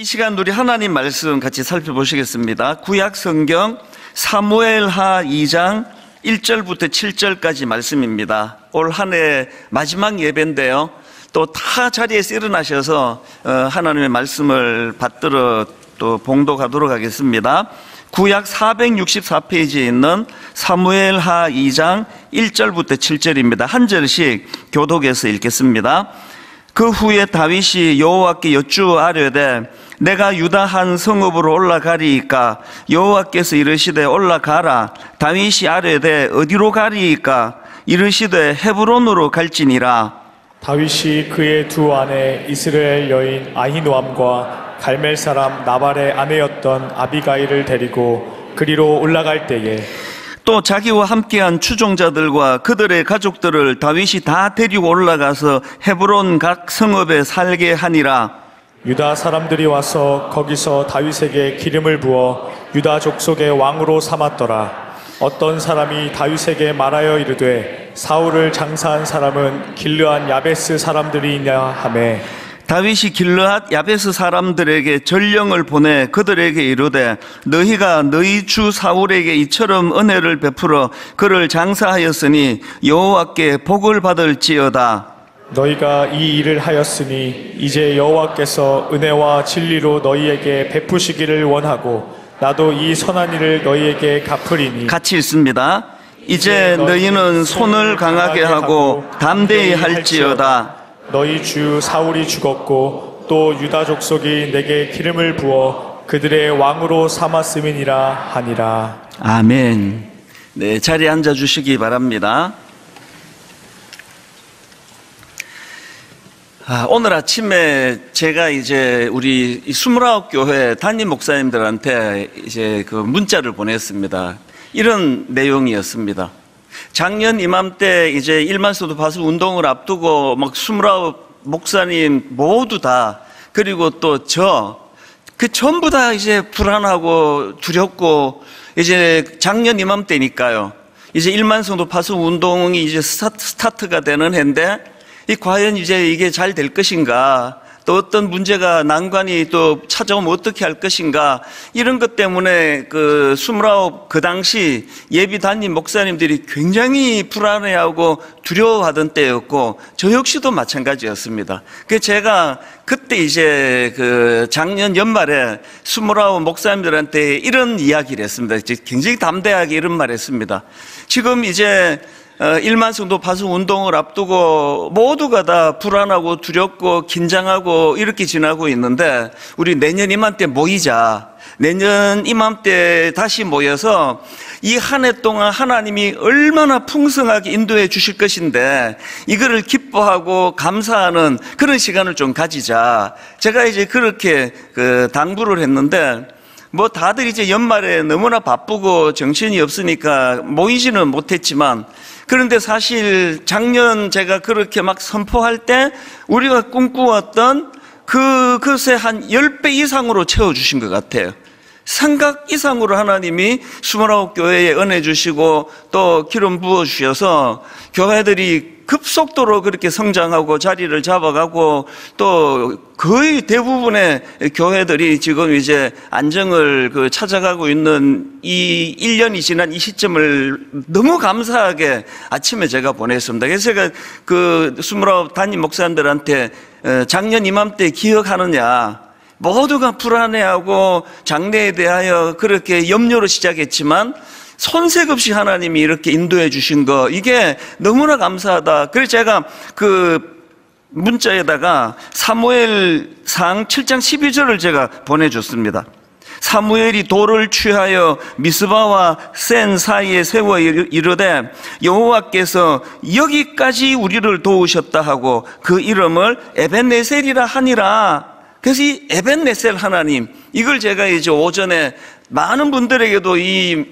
시간 우리 하나님 말씀 같이 살펴보시겠습니다. 구약 성경 사무엘하 2장 1절부터 7절까지 말씀입니다. 올 한 해 마지막 예배인데요, 또 타 자리에서 일어나셔서 하나님의 말씀을 받들어 또 봉독하도록 하겠습니다. 구약 464페이지에 있는 사무엘하 2장 1절부터 7절입니다. 한 절씩 교독해서 읽겠습니다. 그 후에 다윗이 여호와께 여쭈아뢰되 내가 유다 한 성읍으로 올라가리이까? 여호와께서 이르시되 올라가라. 다윗이 아뢰되 어디로 가리이까? 이르시되 헤브론으로 갈지니라. 다윗이 그의 두 아내 이스라엘 여인 아히노암과 갈멜 사람 나발의 아내였던 아비가일을 데리고 그리로 올라갈 때에 또 자기와 함께한 추종자들과 그들의 가족들을 다윗이 다 데리고 올라가서 헤브론 각 성읍에 살게 하니라. 유다 사람들이 와서 거기서 다윗에게 기름을 부어 유다 족속의 왕으로 삼았더라. 어떤 사람이 다윗에게 말하여 이르되 사울을 장사한 사람은 길르한 야베스 사람들이냐 하매 다윗이 길르앗 야베스 사람들에게 전령을 보내 그들에게 이르되 너희가 너희 주 사울에게 이처럼 은혜를 베풀어 그를 장사하였으니 여호와께 복을 받을지어다. 너희가 이 일을 하였으니 이제 여호와께서 은혜와 진리로 너희에게 베푸시기를 원하고 나도 이 선한 일을 너희에게 갚으리니. 같이 읽습니다. 이제 너희는 손을 강하게 하고 담대히 할지어다. 너희 주 사울이 죽었고 또 유다 족속이 내게 기름을 부어 그들의 왕으로 삼았음이니라 하니라. 아멘. 네, 자리에 앉아 주시기 바랍니다. 오늘 아침에 제가 이제 우리 29교회 담임 목사님들한테 이제 그 문자를 보냈습니다. 이런 내용이었습니다. 작년 이맘때 이제 일만서도 바수 운동을 앞두고 막 29 목사님 모두 다, 그리고 또 그 전부 다 이제 불안하고 두렵고, 이제 작년 이맘때니까요. 이제 일만성도 파수 운동이 이제 스타트가 되는 해인데, 과연 이제 이게 잘 될 것인가, 또 어떤 문제가 난관이 또 찾아오면 어떻게 할 것인가, 이런 것 때문에 그 29 그 당시 예비 담임 목사님들이 굉장히 불안해하고 두려워하던 때였고, 저 역시도 마찬가지였습니다. 그래서 제가 그때 이제 그 작년 연말에 29 목사님들한테 이런 이야기를 했습니다. 굉장히 담대하게 이런 말을 했습니다. 지금 이제 1만 성도 파수 운동을 앞두고 모두가 다 불안하고 두렵고 긴장하고 이렇게 지나고 있는데, 우리 내년 이맘때 모이자. 내년 이맘때 다시 모여서 이 한 해 동안 하나님이 얼마나 풍성하게 인도해 주실 것인데 이거를 기뻐하고 감사하는 그런 시간을 좀 가지자. 제가 이제 그렇게 당부를 했는데, 뭐 다들 이제 연말에 너무나 바쁘고 정신이 없으니까 모이지는 못했지만, 그런데 사실 작년 제가 그렇게 막 선포할 때 우리가 꿈꾸었던 그것의 한 10배 이상으로 채워주신 것 같아요. 생각 이상으로 하나님이 29 교회에 은혜 주시고 또 기름 부어주셔서 교회들이 급속도로 그렇게 성장하고 자리를 잡아가고, 또 거의 대부분의 교회들이 지금 이제 안정을 찾아가고 있는 이 1년이 지난 이 시점을 너무 감사하게 아침에 제가 보냈습니다. 그래서 제가 그 29 담임 목사님들한테 작년 이맘때 기억하느냐, 모두가 불안해하고 장래에 대하여 그렇게 염려로 시작했지만 손색 없이 하나님이 이렇게 인도해 주신 거, 이게 너무나 감사하다. 그래서 제가 그 문자에다가 사무엘상 7장 12절을 제가 보내줬습니다. 사무엘이 돌을 취하여 미스바와 센 사이에 세워 이르되 여호와께서 여기까지 우리를 도우셨다 하고 그 이름을 에벤네셀이라 하니라. 그래서 이 에벤네셀 하나님, 이걸 제가 이제 오전에 많은 분들에게도 이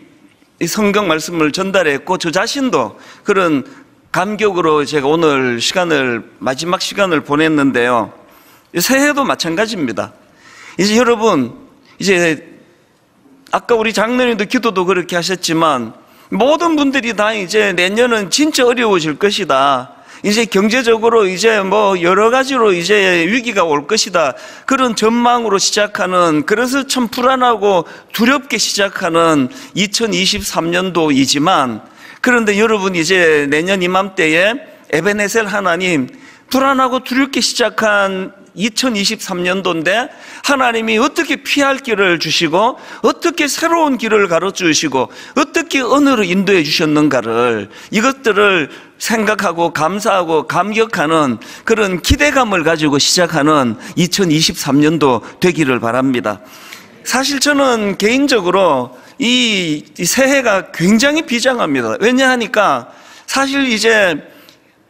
성경 말씀을 전달했고, 저 자신도 그런 감격으로 제가 오늘 마지막 시간을 보냈는데요. 새해도 마찬가지입니다. 이제 여러분, 이제 아까 우리 장로님도 기도도 그렇게 하셨지만 모든 분들이 다 이제 내년은 진짜 어려워질 것이다. 이제 경제적으로 이제 뭐 여러 가지로 이제 위기가 올 것이다. 그런 전망으로 시작하는, 그래서 참 불안하고 두렵게 시작하는 2023년도이지만, 그런데 여러분 이제 내년 이맘때에 에베네셀 하나님, 불안하고 두렵게 시작한 2023년도인데 하나님이 어떻게 피할 길을 주시고 어떻게 새로운 길을 가르쳐 주시고 어떻게 언어로 인도해 주셨는가를, 이것들을 생각하고 감사하고 감격하는 그런 기대감을 가지고 시작하는 2023년도 되기를 바랍니다. 사실 저는 개인적으로 이 새해가 굉장히 비장합니다. 왜냐하니까 사실 이제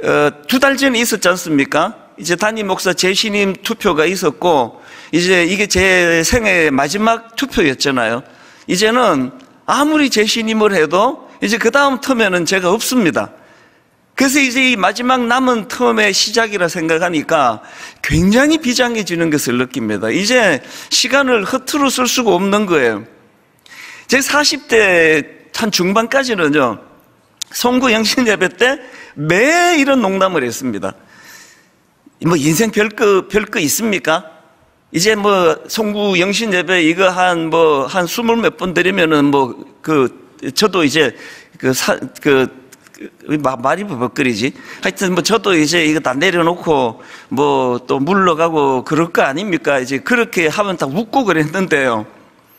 2달 전에 있었지 않습니까? 이제 담임 목사 재신임 투표가 있었고, 이제 이게 제 생애 마지막 투표였잖아요. 이제는 아무리 재신임을 해도 이제 그 다음 텀에는 제가 없습니다. 그래서 이제 이 마지막 남은 텀의 시작이라 생각하니까 굉장히 비장해지는 것을 느낍니다. 이제 시간을 허투루 쓸 수가 없는 거예요. 제 40대 한 중반까지는요, 송구 영신 예배 때 매 이런 농담을 했습니다. 뭐 인생 별거 있습니까? 이제 뭐 송구 영신 예배 이거 한 20몇 번 드리면은 저도 이제 말이 버벅거리지. 하여튼 뭐 저도 이제 이거 다 내려놓고 뭐 또 물러가고 그럴 거 아닙니까? 이제 그렇게 하면 다 웃고 그랬는데요.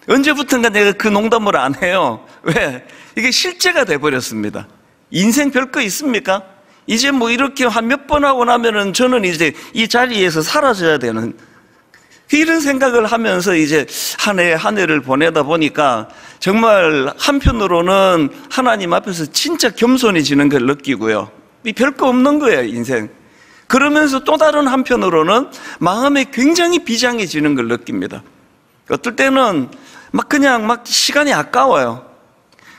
언제부턴가 내가 그 농담을 안 해요. 왜? 이게 실제가 돼버렸습니다. 인생 별거 있습니까? 이제 뭐 이렇게 한 몇 번 하고 나면은 저는 이제 이 자리에서 사라져야 되는, 이런 생각을 하면서 이제 한 해를 보내다 보니까 정말 한편으로는 하나님 앞에서 진짜 겸손해지는 걸 느끼고요. 이 별거 없는 거예요, 인생. 그러면서 또 다른 한편으로는 마음에 굉장히 비장해지는 걸 느낍니다. 어떨 때는 그냥 시간이 아까워요.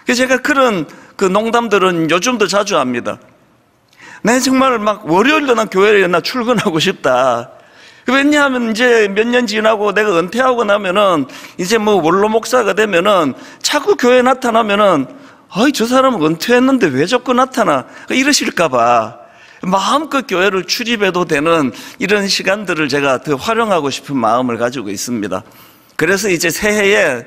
그래서 제가 그런 그 농담들은 요즘도 자주 합니다. 난 정말 월요일도 난 교회에 나 출근하고 싶다. 왜냐하면 이제 몇 년 지나고 내가 은퇴하고 나면은 이제 뭐 원로 목사가 되면은 자꾸 교회에 나타나면은 저 사람은 은퇴했는데 왜 자꾸 나타나? 이러실까봐 마음껏 교회를 출입해도 되는 이런 시간들을 제가 더 활용하고 싶은 마음을 가지고 있습니다. 그래서 이제 새해에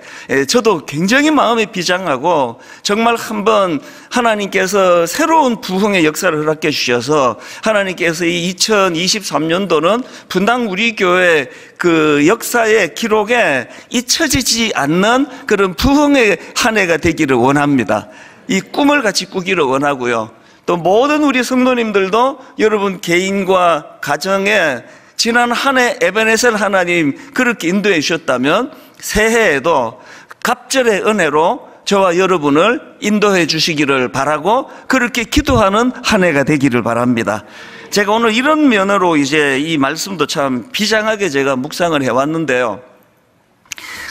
저도 굉장히 마음이 비장하고 정말 한번 하나님께서 새로운 부흥의 역사를 허락해 주셔서 하나님께서 이 2023년도는 분당 우리 교회 그 역사의 기록에 잊혀지지 않는 그런 부흥의 한 해가 되기를 원합니다. 이 꿈을 같이 꾸기를 원하고요. 또 모든 우리 성도님들도 여러분 개인과 가정에 지난 한 해 에베네셀 하나님 그렇게 인도해 주셨다면 새해에도 갑절의 은혜로 저와 여러분을 인도해 주시기를 바라고 그렇게 기도하는 한 해가 되기를 바랍니다. 제가 오늘 이런 면으로 이제 이 말씀도 참 비장하게 제가 묵상을 해왔는데요.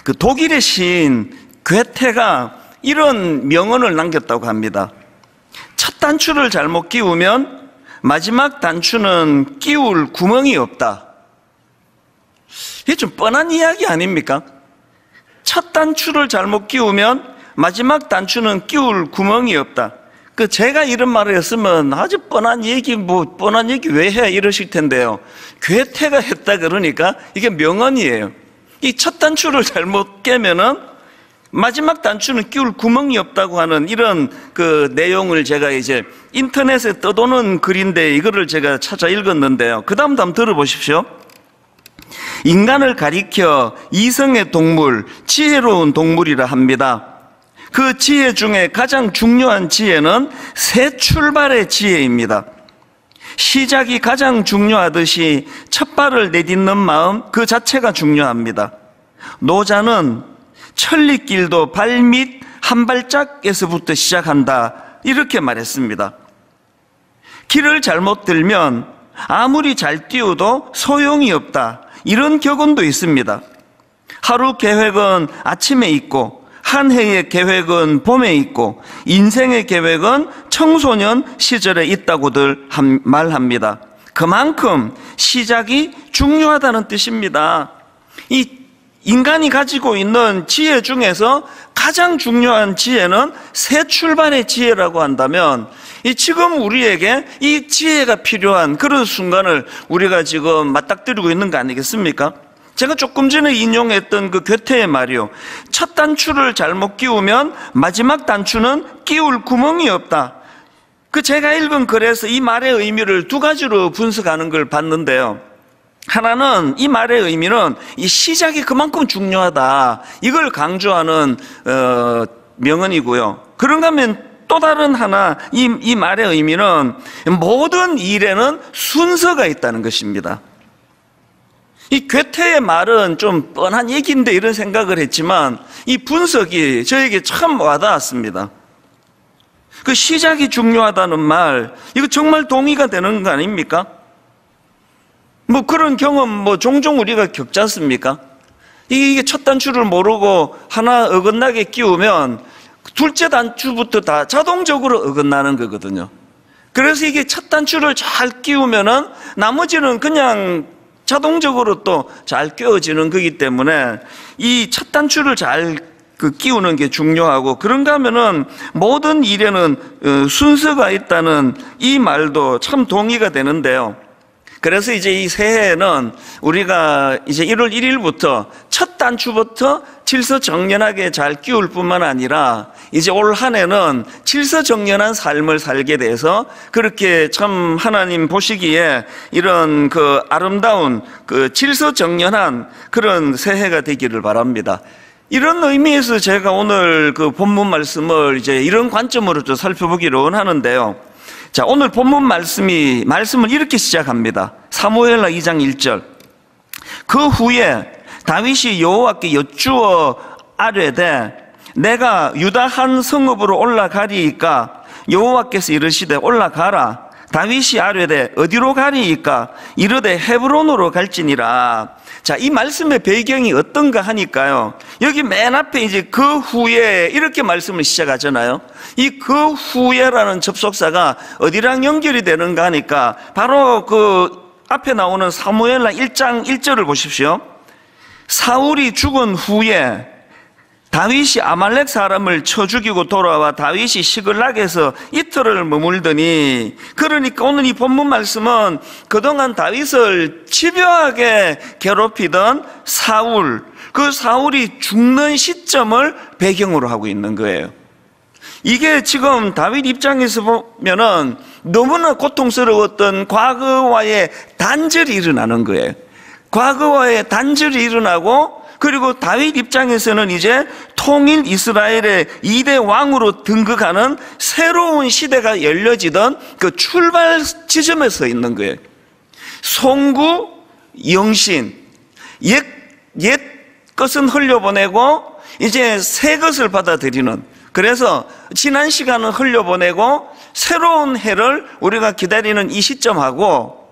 그 독일의 시인 괴테가 이런 명언을 남겼다고 합니다. 첫 단추를 잘못 끼우면 마지막 단추는 끼울 구멍이 없다. 이게 좀 뻔한 이야기 아닙니까? 첫 단추를 잘못 끼우면 마지막 단추는 끼울 구멍이 없다. 제가 이런 말을 했으면 아주 뻔한 얘기 왜 해? 이러실 텐데요. 괴테가 했다 그러니까 이게 명언이에요. 이 첫 단추를 잘못 깨면은 마지막 단추는 끼울 구멍이 없다고 하는 이런 그 내용을 제가 이제 인터넷에 떠도는 글인데 이거를 제가 찾아 읽었는데요. 그 다음도 한번 들어보십시오. 인간을 가리켜 이성의 동물, 지혜로운 동물이라 합니다. 그 지혜 중에 가장 중요한 지혜는 새 출발의 지혜입니다. 시작이 가장 중요하듯이 첫 발을 내딛는 마음 그 자체가 중요합니다. 노자는 천리길도 발밑 한 발짝에서부터 시작한다 이렇게 말했습니다. 길을 잘못 들면 아무리 잘 뛰어도 소용이 없다 이런 격언도 있습니다. 하루 계획은 아침에 있고 한 해의 계획은 봄에 있고 인생의 계획은 청소년 시절에 있다고들 말합니다. 그만큼 시작이 중요하다는 뜻입니다. 인간이 가지고 있는 지혜 중에서 가장 중요한 지혜는 새 출발의 지혜라고 한다면, 지금 우리에게 이 지혜가 필요한 그런 순간을 우리가 지금 맞닥뜨리고 있는 거 아니겠습니까? 제가 조금 전에 인용했던 그 괴테의 말이요, 첫 단추를 잘못 끼우면 마지막 단추는 끼울 구멍이 없다. 제가 읽은 글에서 이 말의 의미를 두 가지로 분석하는 걸 봤는데요, 하나는 이 말의 의미는 이 시작이 그만큼 중요하다, 이걸 강조하는 명언이고요. 그런가 하면 또 다른 하나, 이 말의 의미는 모든 일에는 순서가 있다는 것입니다. 이 괴테의 말은 좀 뻔한 얘기인데 이런 생각을 했지만 이 분석이 저에게 참 와닿았습니다. 그 시작이 중요하다는 말, 이거 정말 동의가 되는 거 아닙니까? 그런 경험 종종 우리가 겪지 않습니까? 이게 첫 단추를 모르고 하나 어긋나게 끼우면 둘째 단추부터 다 자동적으로 어긋나는 거거든요. 그래서 이게 첫 단추를 잘 끼우면은 나머지는 그냥 자동적으로 또 잘 끼워지는 거기 때문에 이 첫 단추를 잘 끼우는 게 중요하고, 그런가 하면은 모든 일에는 순서가 있다는 이 말도 참 동의가 되는데요. 그래서 이제 이 새해에는 우리가 이제 1월 1일부터 첫 단추부터 칠서정연하게 잘 끼울 뿐만 아니라 이제 올 한 해는 칠서정연한 삶을 살게 돼서 그렇게 참 하나님 보시기에 이런 그 아름다운 그 칠서정연한 그런 새해가 되기를 바랍니다. 이런 의미에서 제가 오늘 그 본문 말씀을 이제 이런 관점으로 좀 살펴보기를 원하는데요. 자, 오늘 본문 말씀을 이렇게 시작합니다. 사무엘하 2장 1절. 그 후에 다윗이 여호와께 여쭈어 아뢰되 내가 유다 한 성읍으로 올라가리이까 여호와께서 이르시되 올라가라. 다윗이 아뢰되 어디로 가리이까 이르되 헤브론으로 갈지니라. 자, 이 말씀의 배경이 어떤가 하니까요, 여기 맨 앞에 이제 그 후에 이렇게 말씀을 시작하잖아요. 이 그 후에라는 접속사가 어디랑 연결이 되는가 하니까 바로 그 앞에 나오는 사무엘하 1장 1절을 보십시오. 사울이 죽은 후에 다윗이 아말렉 사람을 쳐 죽이고 돌아와 다윗이 시글락에서 이틀을 머물더니, 그러니까 오늘 이 본문 말씀은 그동안 다윗을 집요하게 괴롭히던 사울, 그 사울이 죽는 시점을 배경으로 하고 있는 거예요. 이게 지금 다윗 입장에서 보면은 너무나 고통스러웠던 과거와의 단절이 일어나는 거예요. 과거와의 단절이 일어나고, 그리고 다윗 입장에서는 이제 통일 이스라엘의 2대 왕으로 등극하는 새로운 시대가 열려지던 그 출발 지점에 서 있는 거예요. 송구, 영신, 옛 것은 흘려보내고 이제 새 것을 받아들이는, 그래서 지난 시간은 흘려보내고 새로운 해를 우리가 기다리는 이 시점하고,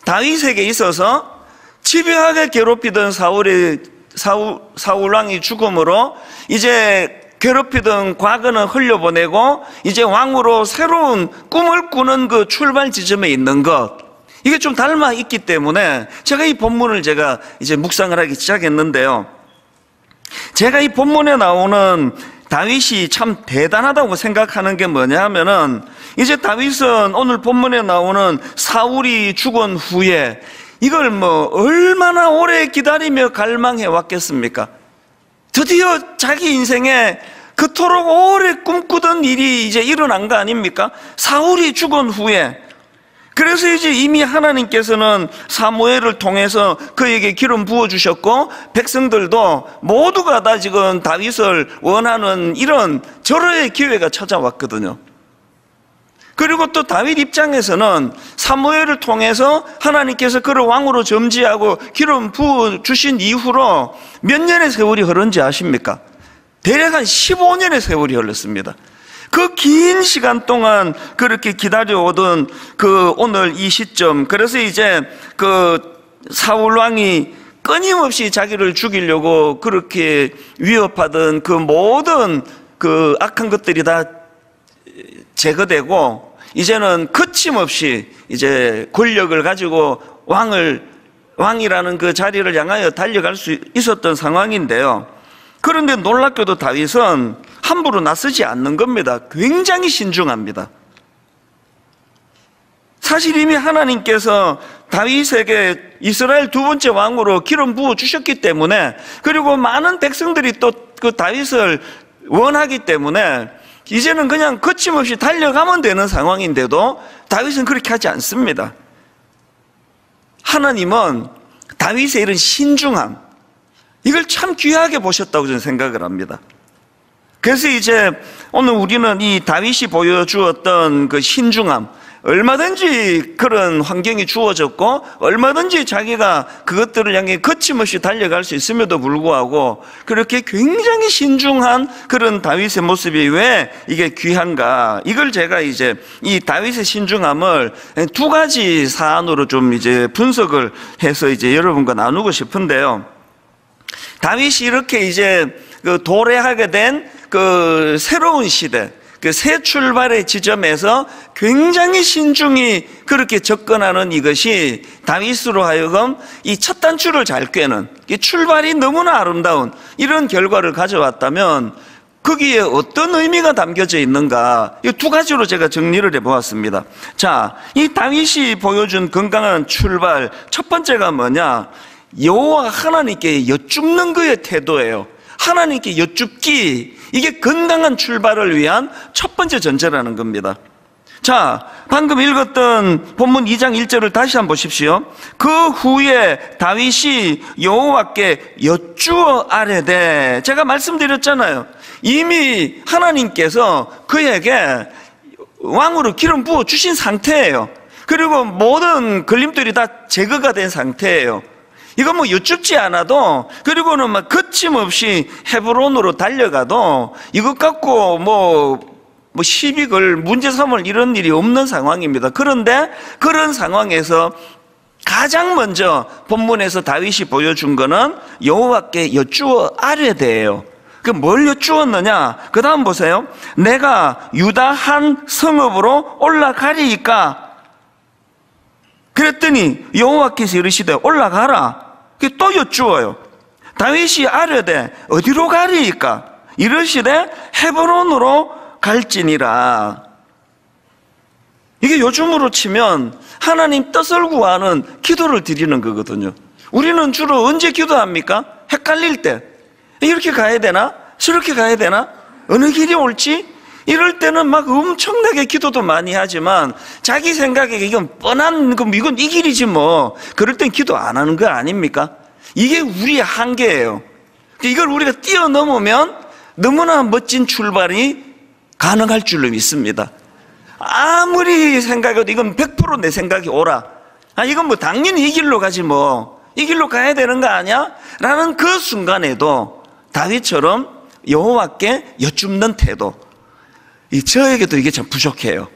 다윗에게 있어서 집요하게 괴롭히던 사울 왕이 죽음으로 이제 괴롭히던 과거는 흘려보내고 이제 왕으로 새로운 꿈을 꾸는 그 출발 지점에 있는 것, 이게 좀 닮아 있기 때문에 제가 이 본문을 제가 이제 묵상을 하기 시작했는데요. 제가 이 본문에 나오는 다윗이 참 대단하다고 생각하는 게 뭐냐 하면은, 이제 다윗은 오늘 본문에 나오는 사울이 죽은 후에 이걸 얼마나 오래 기다리며 갈망해 왔겠습니까? 드디어 자기 인생에 그토록 오래 꿈꾸던 일이 이제 일어난 거 아닙니까? 사울이 죽은 후에. 그래서 이제 이미 하나님께서는 사무엘을 통해서 그에게 기름 부어주셨고, 백성들도 모두가 다 지금 다윗을 원하는 이런 절호의 기회가 찾아왔거든요. 그리고 또 다윗 입장에서는 사무엘을 통해서 하나님께서 그를 왕으로 점지하고 기름 부어주신 이후로 몇 년의 세월이 흐른지 아십니까? 대략 한 15년의 세월이 흘렀습니다. 그 긴 시간 동안 그렇게 기다려오던 그 오늘 이 시점, 그래서 이제 그 사울 왕이 끊임없이 자기를 죽이려고 그렇게 위협하던 그 모든 그 악한 것들이 다 제거되고, 이제는 거침없이 이제 권력을 가지고 왕이라는 그 자리를 향하여 달려갈 수 있었던 상황인데요. 그런데 놀랍게도 다윗은 함부로 나서지 않는 겁니다. 굉장히 신중합니다. 사실 이미 하나님께서 다윗에게 이스라엘 두 번째 왕으로 기름 부어 주셨기 때문에, 그리고 많은 백성들이 또 그 다윗을 원하기 때문에 이제는 그냥 거침없이 달려가면 되는 상황인데도 다윗은 그렇게 하지 않습니다. 하나님은 다윗의 이런 신중함, 이걸 참 귀하게 보셨다고 저는 생각을 합니다. 그래서 이제 오늘 우리는 이 다윗이 보여주었던 그 신중함, 얼마든지 그런 환경이 주어졌고 얼마든지 자기가 그것들을 향해 거침없이 달려갈 수 있음에도 불구하고 그렇게 굉장히 신중한 그런 다윗의 모습이 왜 이게 귀한가, 이걸 제가 이제 이 다윗의 신중함을 두 가지 사안으로 좀 이제 분석을 해서 이제 여러분과 나누고 싶은데요. 다윗이 이렇게 이제 그 도래하게 된 그 새로운 시대, 그 새 출발의 지점에서 굉장히 신중히 그렇게 접근하는 이것이 다윗으로 하여금 이 첫 단추를 잘 꿰는, 이 출발이 너무나 아름다운 이런 결과를 가져왔다면 거기에 어떤 의미가 담겨져 있는가, 이 두 가지로 제가 정리를 해보았습니다. 자, 이 다윗이 보여준 건강한 출발, 첫 번째가 뭐냐, 여호와 하나님께 여쭙는 그의 태도예요. 하나님께 여쭙기, 이게 건강한 출발을 위한 첫 번째 전제라는 겁니다. 자, 방금 읽었던 본문 2장 1절을 다시 한번 보십시오. 그 후에 다윗이 여호와께 여쭈어 아뢰되, 제가 말씀드렸잖아요. 이미 하나님께서 그에게 왕으로 기름 부어 주신 상태예요. 그리고 모든 걸림돌이 다 제거가 된 상태예요. 이거 뭐 여쭙지 않아도, 그리고는 막 거침없이 헤브론으로 달려가도 이것 갖고 뭐 시비 걸, 문제 삼을 이런 일이 없는 상황입니다. 그런데 그런 상황에서 가장 먼저 본문에서 다윗이 보여준 거는 여호와께 여쭈어 아뢰되예요. 그 뭘 여쭈었느냐? 그 다음 보세요. 내가 유다 한 성읍으로 올라가리이까? 그랬더니 여호와께서 이르시되 올라가라. 또 여쭈어요. 다윗이 아뢰되 어디로 가리이까? 이르시되 헤브론으로 갈지니라. 이게 요즘으로 치면 하나님 뜻을 구하는 기도를 드리는 거거든요. 우리는 주로 언제 기도합니까? 헷갈릴 때. 이렇게 가야 되나? 저렇게 가야 되나? 어느 길이 옳지? 이럴 때는 막 엄청나게 기도도 많이 하지만 자기 생각에 이건 뻔한, 이건 이 길이지 뭐. 그럴 땐 기도 안 하는 거 아닙니까? 이게 우리의 한계예요. 이걸 우리가 뛰어넘으면 너무나 멋진 출발이 가능할 줄로 믿습니다. 아무리 생각해도 이건 100% 내 생각이 옳아. 이건 뭐 당연히 이 길로 가지 뭐. 이 길로 가야 되는 거 아니야? 라는 그 순간에도 다윗처럼 여호와께 여쭙는 태도, 저에게도 이게 참 부족해요.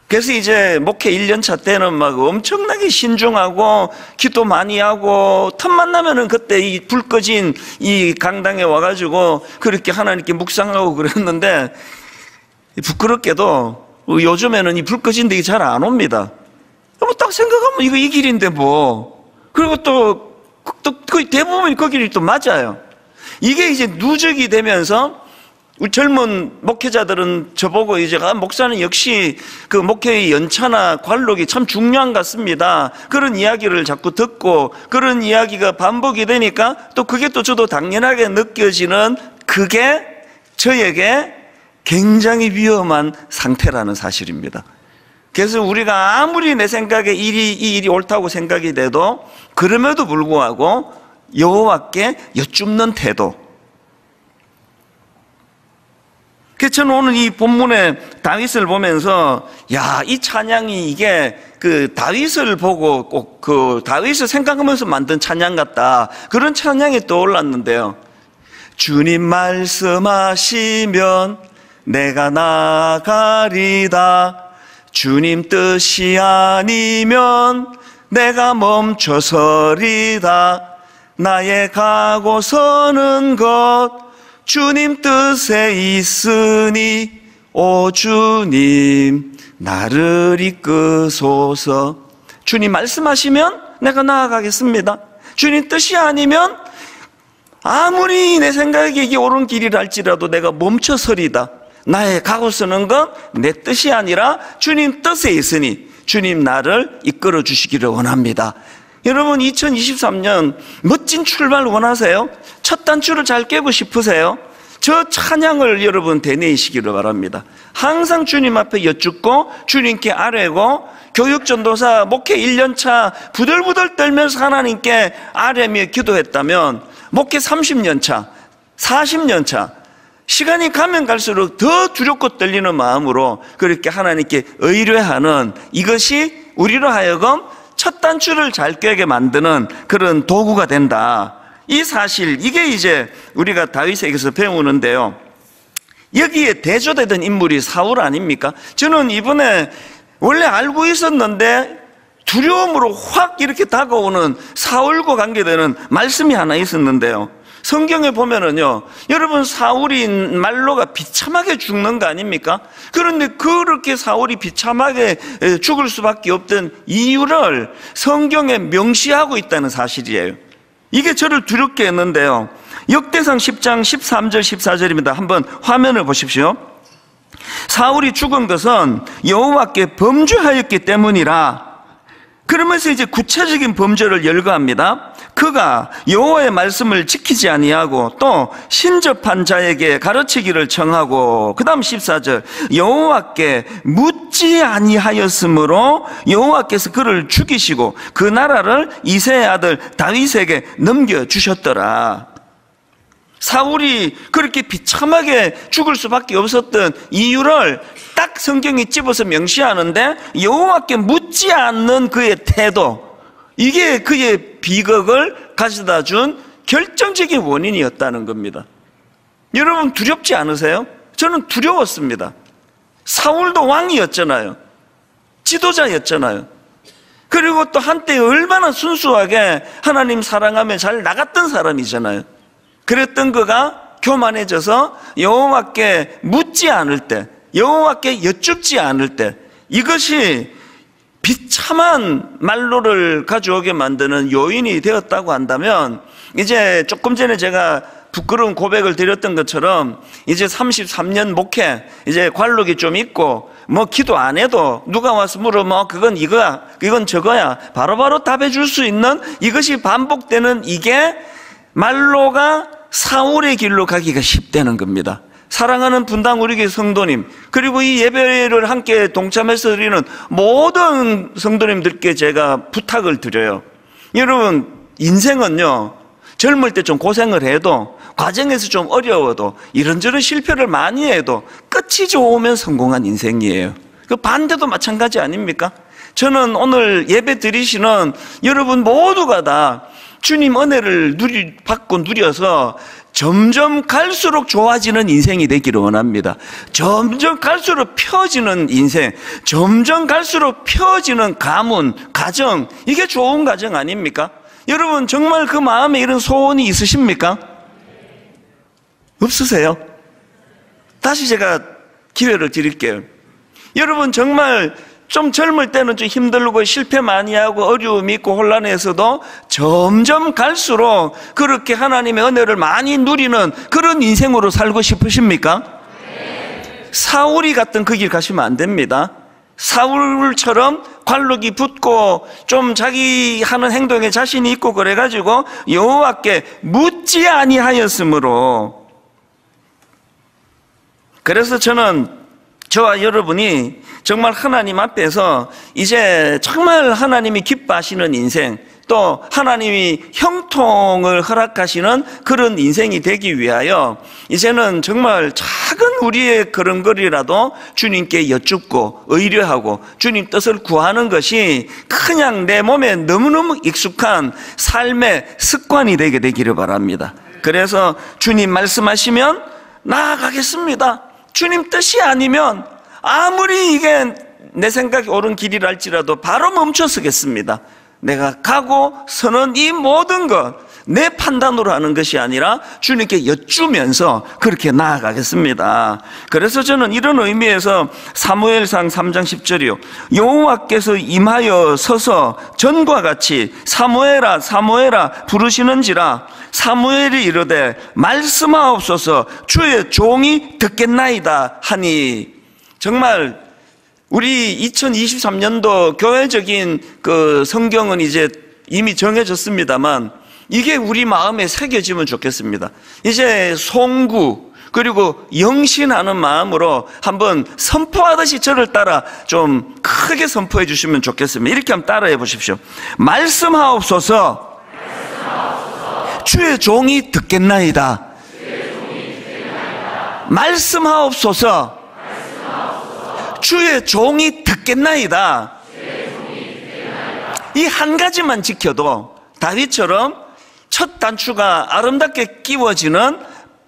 그래서 이제 목회 1년차 때는 막 엄청나게 신중하고 기도 많이 하고, 틈만 나면은 그때 이 불 꺼진 이 강당에 와가지고 그렇게 하나님께 묵상하고 그랬는데, 부끄럽게도 요즘에는 이 불 꺼진 데 잘 안 옵니다. 뭐 딱 생각하면 이거 이 길인데 뭐. 그리고 또 거의 대부분 그 길이 또 맞아요. 이게 이제 누적이 되면서 우리 젊은 목회자들은 저보고 이제 목사는 역시 그 목회의 연차나 관록이 참 중요한 것 같습니다. 그런 이야기를 자꾸 듣고 그런 이야기가 반복이 되니까 또 그게 또 저도 당연하게 느껴지는, 그게 저에게 굉장히 위험한 상태라는 사실입니다. 그래서 우리가 아무리 내 생각에 이 일이 옳다고 생각이 돼도 그럼에도 불구하고 여호와께 여쭙는 태도. 그래서 저는 오늘 이 본문의 다윗을 보면서, 야, 이 찬양이 이게 그 다윗을 보고 꼭 그 다윗을 생각하면서 만든 찬양 같다, 그런 찬양이 떠올랐는데요. 주님 말씀하시면 내가 나가리다. 주님 뜻이 아니면 내가 멈춰서리다. 나의 가고 서는 것 주님 뜻에 있으니 오 주님 나를 이끄소서. 주님 말씀하시면 내가 나아가겠습니다. 주님 뜻이 아니면 아무리 내 생각에 이게 옳은 길이라 할지라도 내가 멈춰서리다. 나의 가고 서는 건 내 뜻이 아니라 주님 뜻에 있으니 주님 나를 이끌어 주시기를 원합니다. 여러분 2023년 멋진 출발 원하세요? 첫 단추를 잘 깨고 싶으세요? 저 찬양을 여러분 되뇌이시기를 바랍니다. 항상 주님 앞에 여쭙고 주님께 아뢰고 교육전도사 목회 1년차 부들부들 떨면서 하나님께 아뢰며 기도했다면 목회 30년차, 40년차 시간이 가면 갈수록 더 두렵고 떨리는 마음으로 그렇게 하나님께 의뢰하는 이것이 우리로 하여금 첫 단추를 잘 꿰게 만드는 그런 도구가 된다. 이 사실, 이게 이제 우리가 다윗에게서 배우는데요. 여기에 대조되던 인물이 사울 아닙니까? 저는 이번에 원래 알고 있었는데 두려움으로 확 이렇게 다가오는 사울과 관계되는 말씀이 하나 있었는데요. 성경에 보면은요, 여러분 사울이 말로가 비참하게 죽는 거 아닙니까? 그런데 그렇게 사울이 비참하게 죽을 수밖에 없던 이유를 성경에 명시하고 있다는 사실이에요. 이게 저를 두렵게 했는데요. 역대상 10장 13절 14절입니다. 한번 화면을 보십시오. 사울이 죽은 것은 여호와께 범죄하였기 때문이라. 그러면서 이제 구체적인 범죄를 열거합니다. 그가 여호와의 말씀을 지키지 아니하고 또 신접한 자에게 가르치기를 청하고, 그 다음 14절 여호와께 묻지 아니하였으므로 여호와께서 그를 죽이시고 그 나라를 이새의 아들 다윗에게 넘겨주셨더라. 사울이 그렇게 비참하게 죽을 수밖에 없었던 이유를 딱 성경이 집어서 명시하는데 여호와께 묻지 않는 그의 태도, 이게 그의 비극을 가져다 준 결정적인 원인이었다는 겁니다. 여러분 두렵지 않으세요? 저는 두려웠습니다. 사울도 왕이었잖아요. 지도자였잖아요. 그리고 또 한때 얼마나 순수하게 하나님 사랑하며 잘 나갔던 사람이잖아요. 그랬던 그가 교만해져서 여호와께 묻지 않을 때, 여호와께 여쭙지 않을 때, 이것이 비참한 말로를 가져오게 만드는 요인이 되었다고 한다면, 이제 조금 전에 제가 부끄러운 고백을 드렸던 것처럼 이제 33년 목회, 이제 관록이 좀 있고 뭐 기도 안 해도 누가 와서 물으면 그건 이거야, 이건 저거야, 바로바로 답해 줄 수 있는 이것이 반복되는, 이게 말로가 사울의 길로 가기가 쉽다는 겁니다. 사랑하는 분당 우리 교회 성도님, 그리고 이 예배를 함께 동참해서 드리는 모든 성도님들께 제가 부탁을 드려요. 여러분 인생은요, 젊을 때 좀 고생을 해도, 과정에서 좀 어려워도, 이런저런 실패를 많이 해도 끝이 좋으면 성공한 인생이에요. 그 반대도 마찬가지 아닙니까? 저는 오늘 예배 드리시는 여러분 모두가 다 주님 은혜를 받고 누려서 점점 갈수록 좋아지는 인생이 되기를 원합니다. 점점 갈수록 펴지는 인생, 점점 갈수록 펴지는 가문, 가정, 이게 좋은 가정 아닙니까? 여러분 정말 그 마음에 이런 소원이 있으십니까? 없으세요? 다시 제가 기회를 드릴게요. 여러분 정말 좀 젊을 때는 좀 힘들고 실패 많이 하고 어려움이 있고 혼란해서도 점점 갈수록 그렇게 하나님의 은혜를 많이 누리는 그런 인생으로 살고 싶으십니까? 네. 사울이 갔던 그 길 가시면 안 됩니다. 사울처럼 관록이 붙고 좀 자기 하는 행동에 자신이 있고 그래가지고 여호와께 묻지 아니하였으므로. 그래서 저는 저와 여러분이 정말 하나님 앞에서 이제 정말 하나님이 기뻐하시는 인생, 또 하나님이 형통을 허락하시는 그런 인생이 되기 위하여 이제는 정말 작은 우리의 걸음걸이라도 주님께 여쭙고 의뢰하고 주님 뜻을 구하는 것이 그냥 내 몸에 너무너무 익숙한 삶의 습관이 되게 되기를 바랍니다. 그래서 주님 말씀하시면 나아가겠습니다. 주님 뜻이 아니면 아무리 이게 내 생각이 옳은 길이라 할지라도 바로 멈춰 서겠습니다. 내가 가고 서는 이 모든 것, 내 판단으로 하는 것이 아니라 주님께 여쭈면서 그렇게 나아가겠습니다. 그래서 저는 이런 의미에서 사무엘상 3장 10절이요. 여호와께서 임하여 서서 전과 같이 사무엘아 사무엘아 부르시는지라 사무엘이 이르되 말씀하옵소서 주의 종이 듣겠나이다 하니. 정말 우리 2023년도 교회적인 그 성경은 이제 이미 정해졌습니다만 이게 우리 마음에 새겨지면 좋겠습니다. 이제 송구 그리고 영신하는 마음으로 한번 선포하듯이 저를 따라 좀 크게 선포해 주시면 좋겠습니다. 이렇게 한번 따라해 보십시오. 말씀하옵소서 주의 종이 듣겠나이다. 말씀하옵소서 주의 종이 듣겠나이다. 이 한 가지만 지켜도 다윗처럼 첫 단추가 아름답게 끼워지는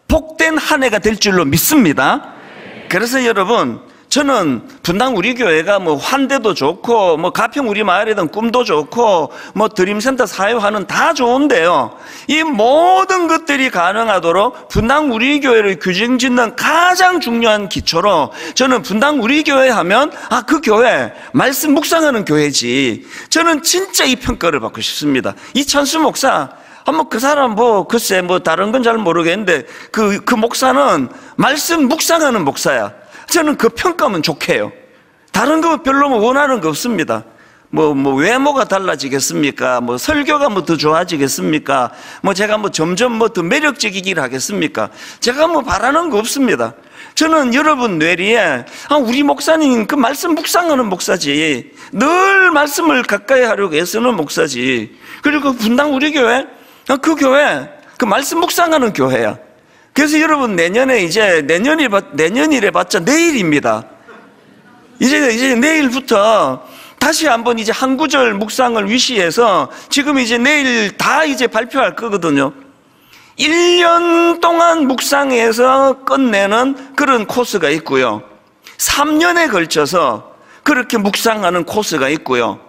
복된 한 해가 될 줄로 믿습니다. 그래서 여러분, 저는 분당 우리 교회가 뭐 환대도 좋고 뭐 가평 우리 마을이든 꿈도 좋고 뭐 드림센터 사회화는 다 좋은데요, 이 모든 것들이 가능하도록 분당 우리 교회를 규정짓는 가장 중요한 기초로 저는 분당 우리 교회 하면 그 교회 말씀 묵상하는 교회지, 저는 진짜 이 평가를 받고 싶습니다. 이찬수 목사 그 사람 글쎄 다른 건 잘 모르겠는데 그 목사는 말씀 묵상하는 목사야. 저는 그 평가면 좋게요. 다른 거 별로 원하는 거 없습니다. 외모가 달라지겠습니까? 설교가 더 좋아지겠습니까? 제가 점점 더 매력적이길 하겠습니까? 제가 바라는 거 없습니다. 저는 여러분 뇌리에 우리 목사님 그 말씀 묵상하는 목사지, 늘 말씀을 가까이 하려고 애쓰는 목사지, 그리고 분당 우리 교회 그 교회 그 말씀 묵상하는 교회야. 그래서 여러분 내년이래 봤자 내일입니다. 이제 내일부터 다시 한번 이제 한 구절 묵상을 위시해서 지금 이제 내일 다 이제 발표할 거거든요. 1년 동안 묵상해서 끝내는 그런 코스가 있고요, 3년에 걸쳐서 그렇게 묵상하는 코스가 있고요,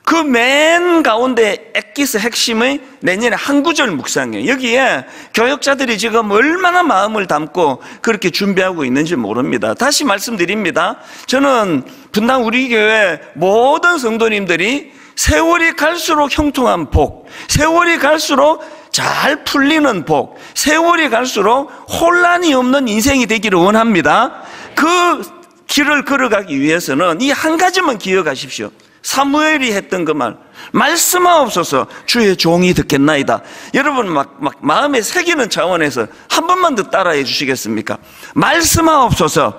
그 맨 가운데 엑기스 핵심의 내년에 한 구절 묵상이에요. 여기에 교역자들이 지금 얼마나 마음을 담고 그렇게 준비하고 있는지 모릅니다. 다시 말씀드립니다. 저는 분당 우리 교회 모든 성도님들이 세월이 갈수록 형통한 복, 세월이 갈수록 잘 풀리는 복, 세월이 갈수록 혼란이 없는 인생이 되기를 원합니다. 그 길을 걸어가기 위해서는 이 한 가지만 기억하십시오. 사무엘이 했던 그 말, 말씀하옵소서 주의 종이 듣겠나이다. 여러분 마음에 새기는 차원에서 한 번만 더 따라해 주시겠습니까? 말씀하옵소서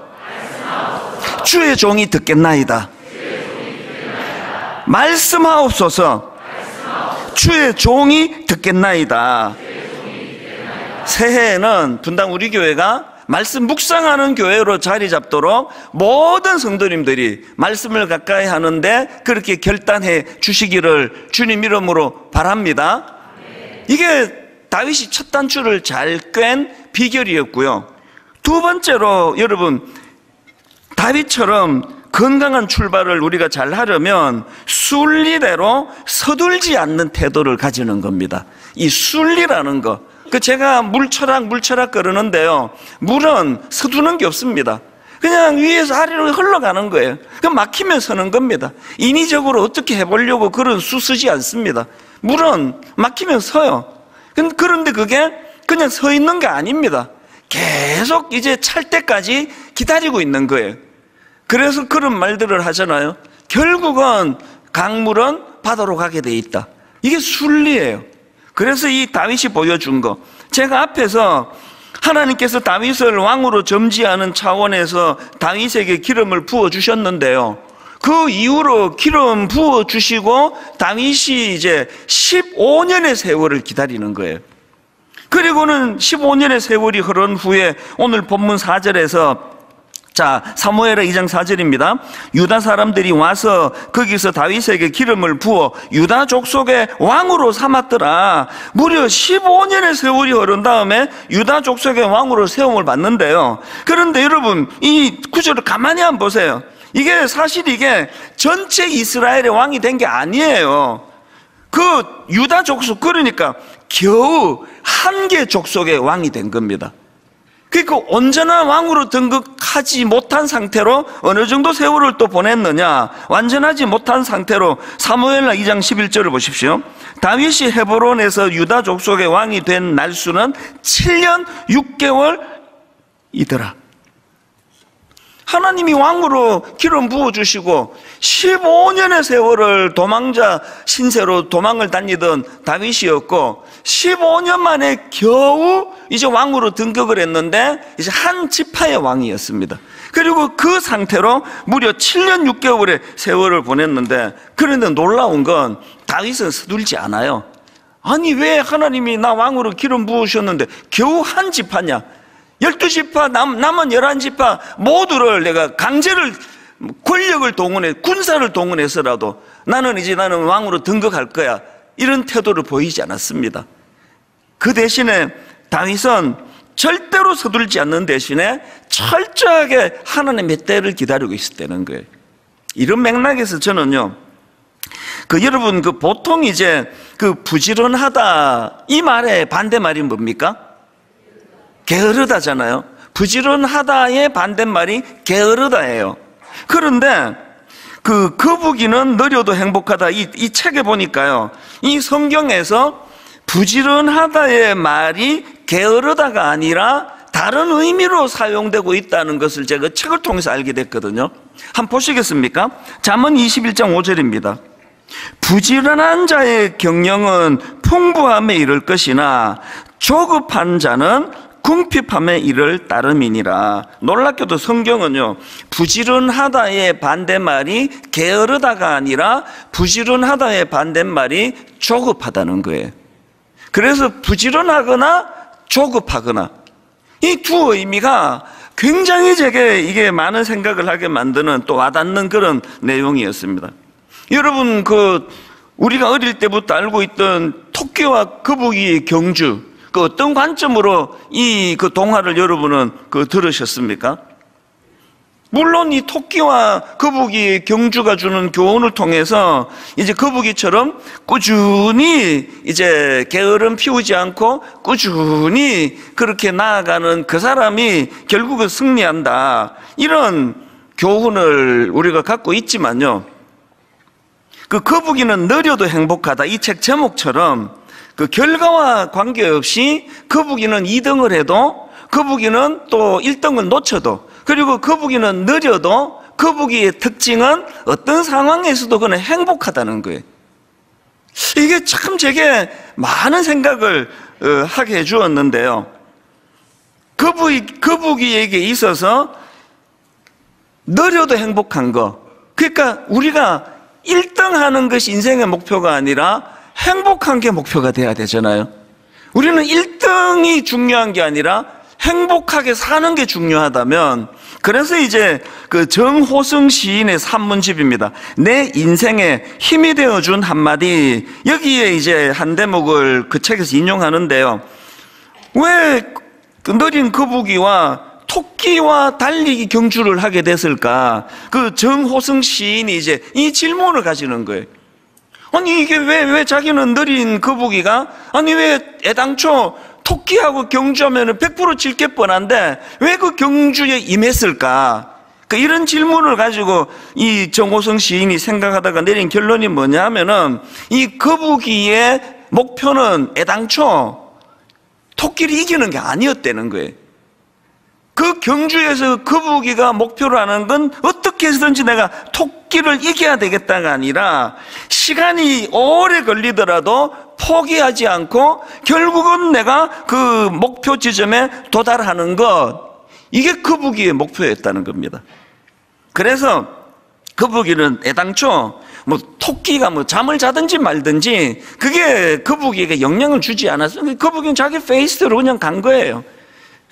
주의 종이 듣겠나이다. 말씀하옵소서 주의 종이 듣겠나이다. 새해에는 분당 우리 교회가 말씀 묵상하는 교회로 자리 잡도록 모든 성도님들이 말씀을 가까이 하는데 그렇게 결단해 주시기를 주님 이름으로 바랍니다. 이게 다윗이 첫 단추를 잘 꿰는 비결이었고요. 두 번째로 여러분, 다윗처럼 건강한 출발을 우리가 잘 하려면 순리대로 서둘지 않는 태도를 가지는 겁니다. 이 순리라는 거, 제가 물철학 그러는데요, 물은 서두는 게 없습니다. 그냥 위에서 아래로 흘러가는 거예요. 그럼 막히면 서는 겁니다. 인위적으로 어떻게 해보려고 그런 수 쓰지 않습니다. 물은 막히면 서요. 그런데 그게 그냥 서 있는 게 아닙니다. 계속 이제 찰 때까지 기다리고 있는 거예요. 그래서 그런 말들을 하잖아요. 결국은 강물은 바다로 가게 돼 있다. 이게 순리예요. 그래서 이 다윗이 보여준 거, 제가 앞에서 하나님께서 다윗을 왕으로 점지하는 차원에서 다윗에게 기름을 부어주셨는데요, 그 이후로 기름 부어주시고 다윗이 이제 15년의 세월을 기다리는 거예요. 그리고는 15년의 세월이 흐른 후에 오늘 본문 4절에서 사무엘하 2장 4절입니다. 유다 사람들이 와서 거기서 다윗에게 기름을 부어 유다 족속의 왕으로 삼았더라. 무려 15년의 세월이 흐른 다음에 유다 족속의 왕으로 세움을 받는데요. 그런데 여러분, 이 구절을 가만히 한번 보세요. 이게 사실 이게 전체 이스라엘의 왕이 된 게 아니에요. 그 유다 족속, 그러니까 겨우 한 개 족속의 왕이 된 겁니다. 그러니까 온전한 왕으로 등극하지 못한 상태로 어느 정도 세월을 또 보냈느냐, 완전하지 못한 상태로 사무엘하 2장 11절을 보십시오. 다윗이 헤브론에서 유다 족속의 왕이 된 날수는 7년 6개월이더라. 하나님이 왕으로 기름 부어주시고 15년의 세월을 도망자 신세로 도망을 다니던 다윗이었고 15년 만에 겨우 이제 왕으로 등극을 했는데 이제 한 지파의 왕이었습니다. 그리고 그 상태로 무려 7년 6개월의 세월을 보냈는데, 그런데 놀라운 건 다윗은 서둘지 않아요. 아니 왜 하나님이 나 왕으로 기름 부으셨는데 겨우 한 지파냐, 12지파 남은 11지파 모두를 내가 강제를 권력을 동원해 군사를 동원해서라도 나는 왕으로 등극할 거야, 이런 태도를 보이지 않았습니다. 그 대신에 다윗은 절대로 서둘지 않는 대신에 철저하게 하나님의 때를 기다리고 있었다는 거예요. 이런 맥락에서 저는요, 여러분 보통 부지런하다 이 말의 반대말이 뭡니까? 게으르다잖아요. 부지런하다의 반대말이 게으르다예요. 그런데 거북이는 느려도 행복하다 이 책에 보니까요, 이 성경에서 부지런하다의 말이 게으르다가 아니라 다른 의미로 사용되고 있다는 것을 제가 책을 통해서 알게 됐거든요. 한번 보시겠습니까? 잠언 21장 5절입니다. 부지런한 자의 경영은 풍부함에 이를 것이나 조급한 자는 궁핍함에 이를 따름이니라. 놀랍게도 성경은요, 부지런하다의 반대말이 게으르다가 아니라 부지런하다의 반대말이 조급하다는 거예요. 그래서 부지런하거나 조급하거나 이 두 의미가 굉장히 제게 이게 많은 생각을 하게 만드는, 또 와닿는 그런 내용이었습니다. 여러분 우리가 어릴 때부터 알고 있던 토끼와 거북이의 경주, 어떤 관점으로 이 동화를 여러분은 들으셨습니까? 물론 이 토끼와 거북이의 경주가 주는 교훈을 통해서 이제 거북이처럼 꾸준히 이제 게으름 피우지 않고 꾸준히 그렇게 나아가는 그 사람이 결국은 승리한다, 이런 교훈을 우리가 갖고 있지만요, 거북이는 느려도 행복하다 이 책 제목처럼 결과와 관계없이 거북이는 2등을 해도, 거북이는 또 1등을 놓쳐도, 그리고 거북이는 느려도 거북이의 특징은 어떤 상황에서도 그는 행복하다는 거예요. 이게 참 제게 많은 생각을 하게 해주었는데요, 거북이에게 있어서 느려도 행복한 거, 그러니까 우리가 1등 하는 것이 인생의 목표가 아니라 행복한 게 목표가 돼야 되잖아요. 우리는 1등이 중요한 게 아니라 행복하게 사는 게 중요하다면, 그래서 이제 정호승 시인의 산문집입니다. 내 인생에 힘이 되어준 한마디, 여기에 이제 한 대목을 그 책에서 인용하는데요. 왜 느린 거북이와 토끼와 달리기 경주를 하게 됐을까? 정호승 시인이 이제 이 질문을 가지는 거예요. 아니 이게 왜 자기는 느린 거북이가, 아니 왜 애당초 토끼하고 경주하면 100% 질 게 뻔한데 왜 그 경주에 임했을까? 이런 질문을 가지고 이 정호성 시인이 생각하다가 내린 결론이 뭐냐 하면은, 이 거북이의 목표는 애당초 토끼를 이기는 게 아니었다는 거예요. 그 경주에서 거북이가 목표로 하는 건 어떻게 해서든지 내가 토끼를 이겨야 되겠다가 아니라 시간이 오래 걸리더라도 포기하지 않고 결국은 내가 그 목표 지점에 도달하는 것, 이게 거북이의 목표였다는 겁니다. 그래서 거북이는 애당초 토끼가 잠을 자든지 말든지 그게 거북이에게 영향을 주지 않았어요. 거북이는 자기 페이스대로 그냥 간 거예요.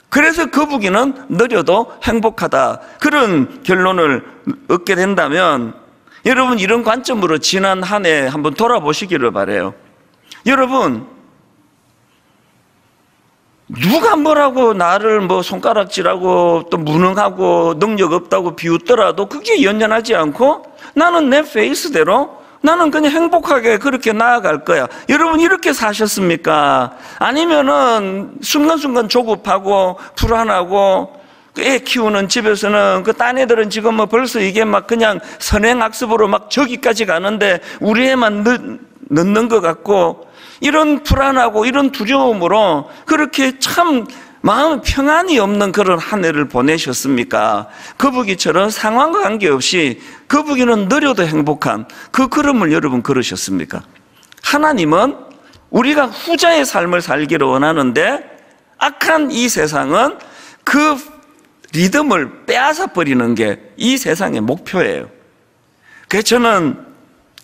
그래서 거북이는 느려도 행복하다, 그런 결론을 얻게 된다면, 여러분 이런 관점으로 지난 한 해 한번 돌아보시기를 바라요. 여러분, 누가 뭐라고 나를 손가락질하고 또 무능하고 능력 없다고 비웃더라도 그게 연연하지 않고 나는 내 페이스대로 나는 그냥 행복하게 그렇게 나아갈 거야. 여러분 이렇게 사셨습니까? 아니면은 순간순간 조급하고 불안하고 애 키우는 집에서는 그 딴 애들은 지금 뭐 벌써 이게 막 그냥 선행학습으로 막 저기까지 가는데 우리 애만 늦는 것 같고, 이런 불안하고 이런 두려움으로 그렇게 참 마음 평안이 없는 그런 한 해를 보내셨습니까? 거북이처럼 상황과 관계없이 거북이는 느려도 행복한 그 걸음을 여러분 걸으셨습니까? 하나님은 우리가 후자의 삶을 살기를 원하는데 악한 이 세상은 그 리듬을 빼앗아 버리는 게 이 세상의 목표예요. 그래서 저는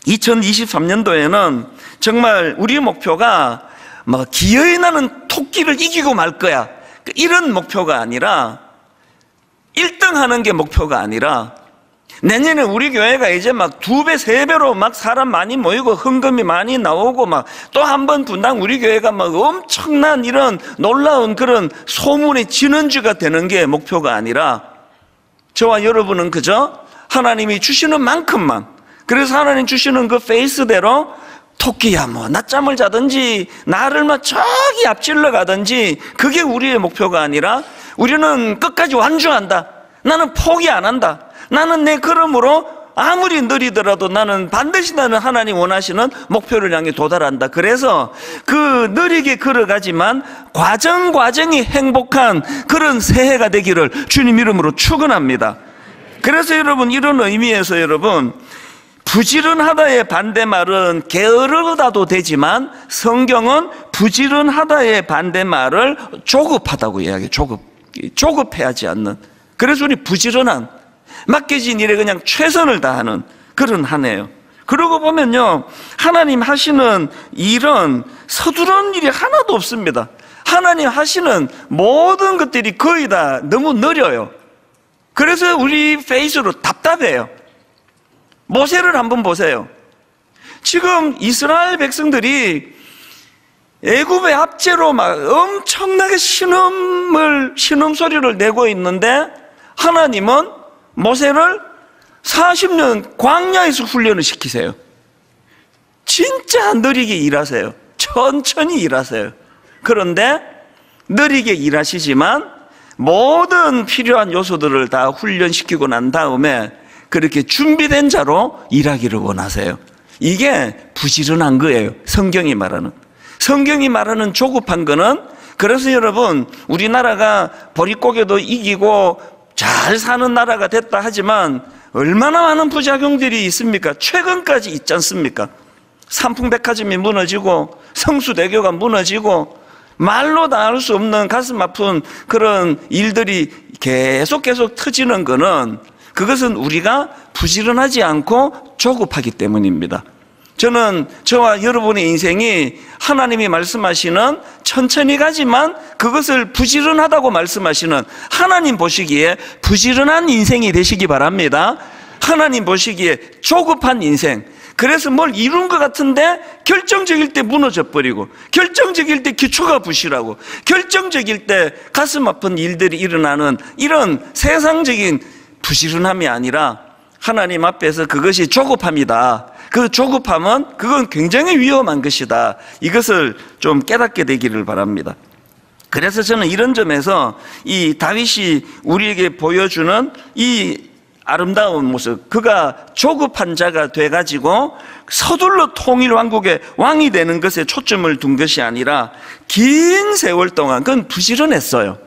2023년도에는 정말 우리의 목표가 뭐 기어이 나는 토끼를 이기고 말 거야, 이런 목표가 아니라, 1등 하는 게 목표가 아니라, 내년에 우리 교회가 이제 막 2배, 3배로 막 사람 많이 모이고 헌금이 많이 나오고 막 또 한 번 분당 우리 교회가 막 엄청난 이런 놀라운 그런 소문의 진원주가 되는 게 목표가 아니라, 저와 여러분은 그저 하나님이 주시는 만큼만, 그래서 하나님 주시는 그 페이스대로 토끼야 뭐 낮잠을 자든지 나를 막 저기 앞질러 가든지 그게 우리의 목표가 아니라, 우리는 끝까지 완주한다. 나는 포기 안 한다. 나는 내 걸음으로 아무리 느리더라도 나는 반드시 나는 하나님 원하시는 목표를 향해 도달한다. 그래서 그 느리게 걸어가지만 과정이 행복한 그런 새해가 되기를 주님 이름으로 축원합니다. 그래서 여러분, 이런 의미에서 여러분, 부지런하다의 반대말은 게으르다도 되지만 성경은 부지런하다의 반대말을 조급하다고 이야기해요. 조급해하지 않는. 그래서 우리 부지런한, 맡겨진 일에 그냥 최선을 다하는 그런 한 해예요. 그러고 보면요, 하나님 하시는 일은 서두른 일이 하나도 없습니다. 하나님 하시는 모든 것들이 거의 다 너무 느려요. 그래서 우리 페이스로 답답해요. 모세를 한번 보세요. 지금 이스라엘 백성들이 애굽의 압제로 막 엄청나게 신음소리를 내고 있는데, 하나님은 모세를 40년 광야에서 훈련을 시키세요. 진짜 느리게 일하세요. 천천히 일하세요. 그런데 느리게 일하시지만 모든 필요한 요소들을 다 훈련시키고 난 다음에 그렇게 준비된 자로 일하기를 원하세요. 이게 부지런한 거예요. 성경이 말하는 조급한 거는. 그래서 여러분, 우리나라가 보릿고개도 이기고 잘 사는 나라가 됐다 하지만 얼마나 많은 부작용들이 있습니까? 최근까지 있지 않습니까? 삼풍백화점이 무너지고 성수대교가 무너지고 말로 다 할 수 없는 가슴 아픈 그런 일들이 계속 터지는 거는, 그것은 우리가 부지런하지 않고 조급하기 때문입니다. 저는 저와 여러분의 인생이 하나님이 말씀하시는 천천히 가지만 그것을 부지런하다고 말씀하시는, 하나님 보시기에 부지런한 인생이 되시기 바랍니다. 하나님 보시기에 조급한 인생, 그래서 뭘 이룬 것 같은데 결정적일 때 무너져 버리고, 결정적일 때 기초가 부실하고, 결정적일 때 가슴 아픈 일들이 일어나는 이런 세상적인 부지런함이 아니라, 하나님 앞에서 그것이 조급함이다. 그 조급함은 그건 굉장히 위험한 것이다. 이것을 좀 깨닫게 되기를 바랍니다. 그래서 저는 이런 점에서 이 다윗이 우리에게 보여주는 이 아름다운 모습, 그가 조급한 자가 돼가지고 서둘러 통일 왕국의 왕이 되는 것에 초점을 둔 것이 아니라 긴 세월 동안 그건 부지런했어요.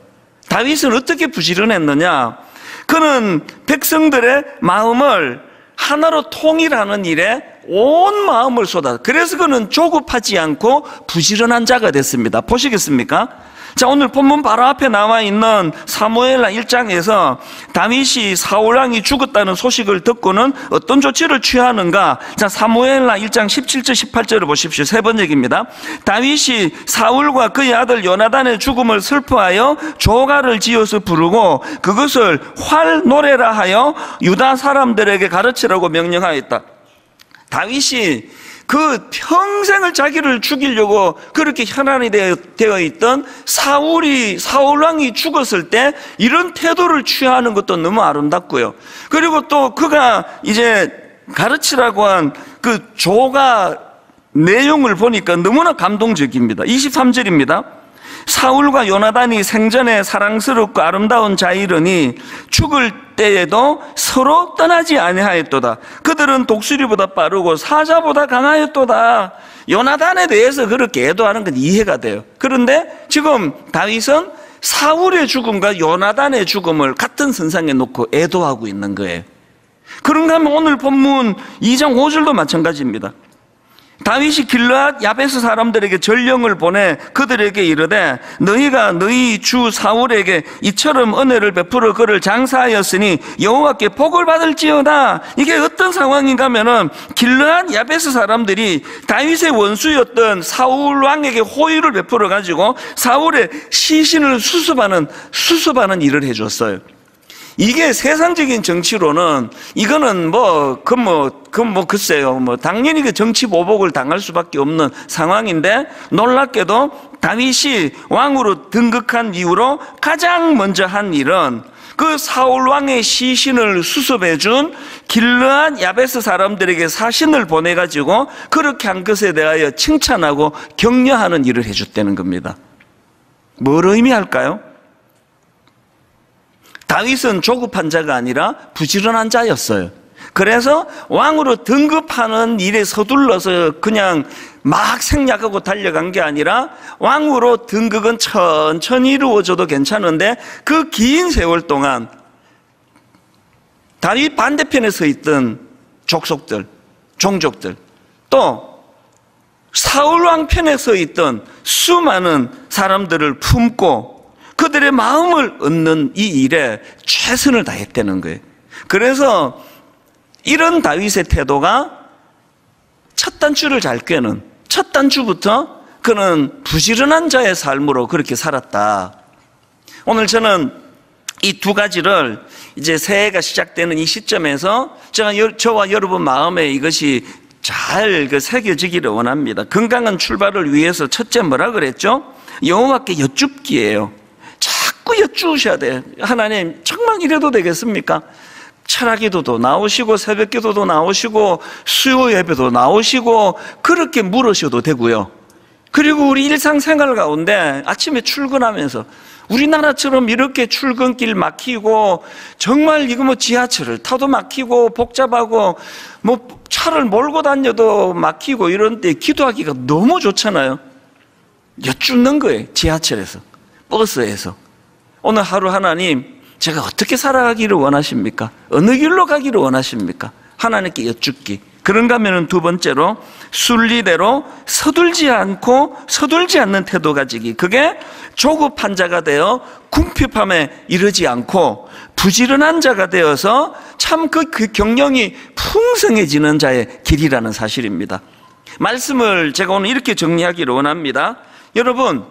다윗은 어떻게 부지런했느냐? 그는 백성들의 마음을 하나로 통일하는 일에 온 마음을 쏟아. 그래서 그는 조급하지 않고 부지런한 자가 됐습니다. 보시겠습니까? 자, 오늘 본문 바로 앞에 나와 있는 사무엘하 1장에서 다윗이 사울 왕이 죽었다는 소식을 듣고는 어떤 조치를 취하는가? 자, 사무엘하 1장 17절 18절을 보십시오. 세 번 얘기입니다. 다윗이 사울과 그의 아들 요나단의 죽음을 슬퍼하여 조가를 지어서 부르고 그것을 활노래라 하여 유다 사람들에게 가르치라고 명령하였다. 다윗이 그 평생을 자기를 죽이려고 그렇게 혈안이 되어 있던 사울 왕이 죽었을 때 이런 태도를 취하는 것도 너무 아름답고요. 그리고 또 그가 이제 가르치라고 한 그 조가 내용을 보니까 너무나 감동적입니다. 23절입니다. 사울과 요나단이 생전에 사랑스럽고 아름다운 자이러니 죽을 때에도 서로 떠나지 아니하였도다. 그들은 독수리보다 빠르고 사자보다 강하였도다. 요나단에 대해서 그렇게 애도하는 건 이해가 돼요. 그런데 지금 다윗은 사울의 죽음과 요나단의 죽음을 같은 선상에 놓고 애도하고 있는 거예요. 그런가 하면 오늘 본문 2장 5절도 마찬가지입니다. 다윗이 길르앗 야베스 사람들에게 전령을 보내 그들에게 이르되 너희가 너희 주 사울에게 이처럼 은혜를 베풀어 그를 장사하였으니 여호와께 복을 받을지어다. 이게 어떤 상황인가 하면은 길르앗 야베스 사람들이 다윗의 원수였던 사울 왕에게 호의를 베풀어 가지고 사울의 시신을 수습하는 일을 해줬어요. 이게 세상적인 정치로는 이거는 글쎄요. 당연히 그 정치 보복을 당할 수밖에 없는 상황인데 놀랍게도 다윗이 왕으로 등극한 이후로 가장 먼저 한 일은 그 사울 왕의 시신을 수습해 준 길르앗 야베스 사람들에게 사신을 보내가지고 그렇게 한 것에 대하여 칭찬하고 격려하는 일을 해줬다는 겁니다. 뭘 의미할까요? 다윗은 조급한 자가 아니라 부지런한 자였어요. 그래서 왕으로 등급하는 일에 서둘러서 그냥 막 생략하고 달려간 게 아니라 왕으로 등극은 천천히 이루어져도 괜찮은데 그 긴 세월 동안 다윗 반대편에 서 있던 족속들, 종족들, 또 사울왕 편에 서 있던 수많은 사람들을 품고 그들의 마음을 얻는 이 일에 최선을 다했다는 거예요. 그래서 이런 다윗의 태도가 첫 단추를 잘 꿰는, 첫 단추부터 그는 부지런한 자의 삶으로 그렇게 살았다. 오늘 저는 이 두 가지를 이제 새해가 시작되는 이 시점에서 저와 여러분 마음에 이것이 잘 새겨지기를 원합니다. 건강한 출발을 위해서 첫째 뭐라 그랬죠? 여호와께 여쭙기예요. 자꾸 여쭈셔야 돼요. 하나님 정말 이래도 되겠습니까? 철학기도도 나오시고 새벽기도도 나오시고 수요 예배도 나오시고 그렇게 물으셔도 되고요. 그리고 우리 일상생활 가운데 아침에 출근하면서 우리나라처럼 이렇게 출근길 막히고 정말 이거 지하철을 타도 막히고 복잡하고 차를 몰고 다녀도 막히고 이런 때 기도하기가 너무 좋잖아요. 여쭙는 거예요. 지하철에서, 버스에서. 오늘 하루 하나님 제가 어떻게 살아가기를 원하십니까? 어느 길로 가기를 원하십니까? 하나님께 여쭙기. 그런가 하면 두 번째로 순리대로 서둘지 않는 태도 가지기. 그게 조급한 자가 되어 궁핍함에 이르지 않고 부지런한 자가 되어서 참 그 경영이 풍성해지는 자의 길이라는 사실입니다. 말씀을 제가 오늘 이렇게 정리하기를 원합니다. 여러분,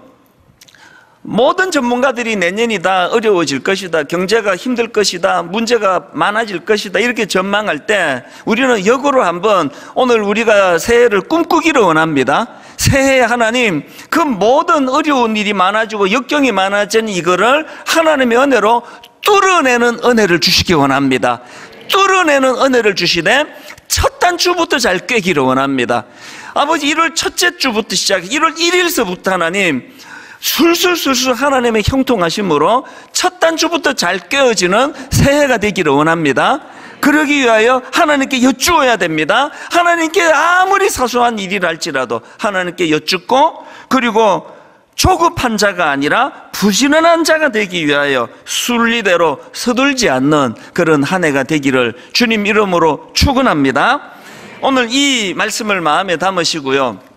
모든 전문가들이 내년이 다 어려워질 것이다, 경제가 힘들 것이다, 문제가 많아질 것이다 이렇게 전망할 때 우리는 역으로 한번 오늘 우리가 새해를 꿈꾸기를 원합니다. 새해에 하나님 그 모든 어려운 일이 많아지고 역경이 많아진 이거를 하나님의 은혜로 뚫어내는 은혜를 주시기 원합니다. 뚫어내는 은혜를 주시되 첫 단추부터 잘 꿰기를 원합니다. 아버지 1월 첫째 주부터 시작해 1월 1일서부터 하나님 술술 하나님의 형통하심으로 첫 단추부터 잘 꿰어지는 새해가 되기를 원합니다. 그러기 위하여 하나님께 여쭈어야 됩니다. 하나님께 아무리 사소한 일이라 할지라도 하나님께 여쭙고, 그리고 조급한 자가 아니라 부지런한 자가 되기 위하여 순리대로 서둘지 않는 그런 한 해가 되기를 주님 이름으로 축원합니다. 오늘 이 말씀을 마음에 담으시고요,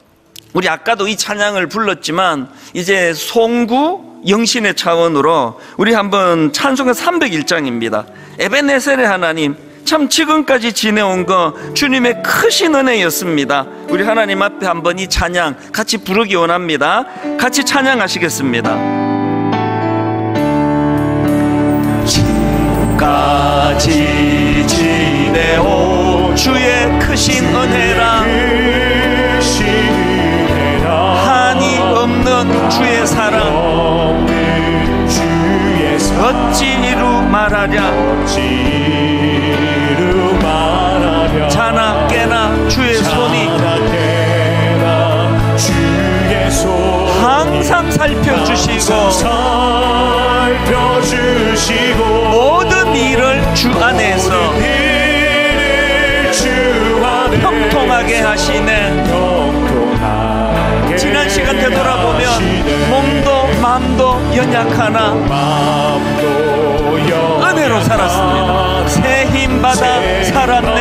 우리 아까도 이 찬양을 불렀지만 이제 송구 영신의 차원으로 우리 한번 찬송가 301장입니다. 에베네셀의 하나님, 참 지금까지 지내온 거 주님의 크신 은혜였습니다. 우리 하나님 앞에 한번 이 찬양 같이 부르기 원합니다. 같이 찬양하시겠습니다. 지금까지 지내온 주의 크신 은혜라, 한이 없는 주의 사랑, 어찌로 말하랴, 자나 깨나 주의 항상 살펴주시고 모든 일을 주 안에서 형통하게 하시네. 지난 시간 되돌아보면 몸도 마음도 연약하나 은혜로 살았습니다. 새 힘 받아 살았네.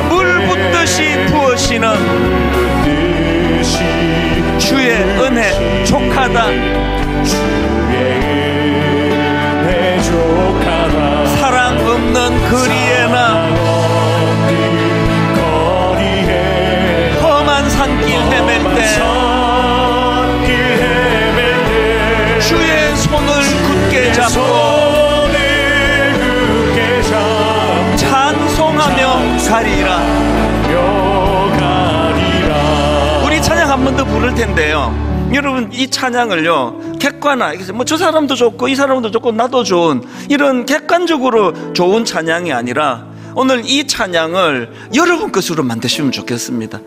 물 붓듯이 부으시는 주의 은혜 족하다. 사랑 없는 거리에나 험한 산길 헤맬 때 주의 손을 굳게 잡고 찬송하며 가리라. 우리 찬양 한 번 더 부를 텐데요, 여러분 이 찬양을요 객관화, 뭐 저 사람도 좋고 이 사람도 좋고 나도 좋은 이런 객관적으로 좋은 찬양이 아니라 오늘 이 찬양을 여러분 것으로 만드시면 좋겠습니다.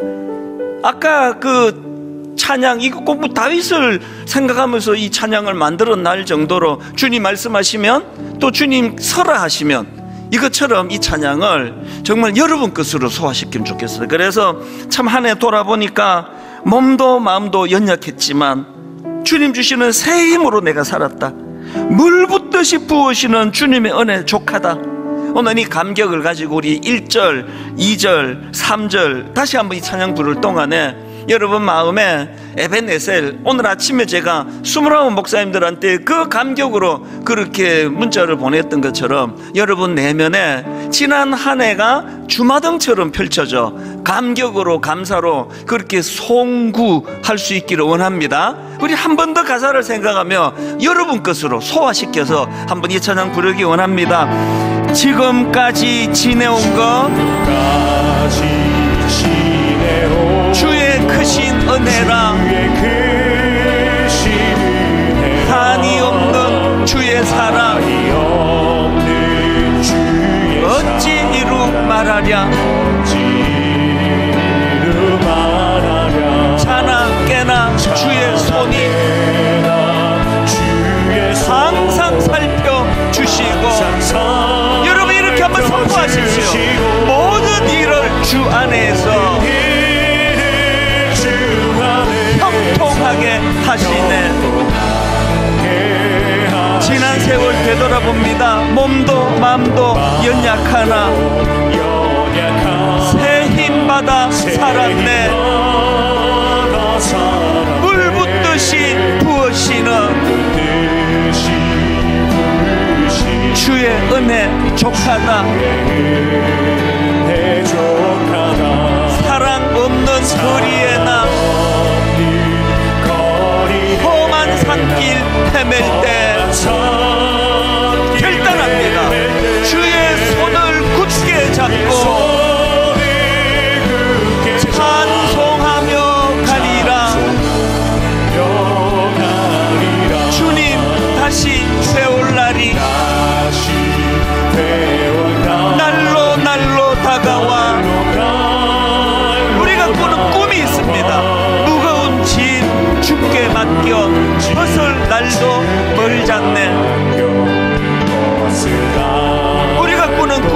아까 그 찬양 이거 꼭 다윗을 생각하면서 이 찬양을 만들어 날 정도로 주님 말씀하시면 또 주님 설하 하시면 이것처럼 이 찬양을 정말 여러분 것으로 소화시키면 좋겠어요. 그래서 참 한 해 돌아보니까 몸도 마음도 연약했지만 주님 주시는 새 힘으로 내가 살았다. 물 붓듯이 부으시는 주님의 은혜 족하다. 오늘 이 감격을 가지고 우리 1절, 2절, 3절 다시 한번 이 찬양 부를 동안에 여러분 마음에 에벤에셀, 오늘 아침에 제가 29 목사님들한테 그 감격으로 그렇게 문자를 보냈던 것처럼 여러분 내면에 지난 한 해가 주마등처럼 펼쳐져 감격으로 감사로 그렇게 송구할 수 있기를 원합니다. 우리 한 번 더 가사를 생각하며 여러분 것으로 소화시켜서 한번 이 찬양 부르기 원합니다. 지금까지 지내온 것 주의 크신 은혜라. 한이 없는 주의 사랑 어찌 이루 말하랴. 자나 깨나 주의 손이 항상 살펴주시고. 여러분 이렇게 한번 선포하십시오. 모든 일을 주 안에서 형통하게 하시네. 지난 세월 되돌아봅니다. 몸도 마음도 연약하나 새 힘 받아 살았네. 물 붓듯이 부으시는 주의 은혜 족하다. 사랑 없는 거리에나 험한 산길 헤맬 때 결단합니다. 주의 손을 굳게 잡고 찬송하며 가리라. 주님 다시 배울 날이 날로 날로 다가와 우리가 꾸는 꿈이 있습니다. 무거운 짐 주께 맡겨 벗을 날도 멀잖네. 우리가 꾸는 꿈,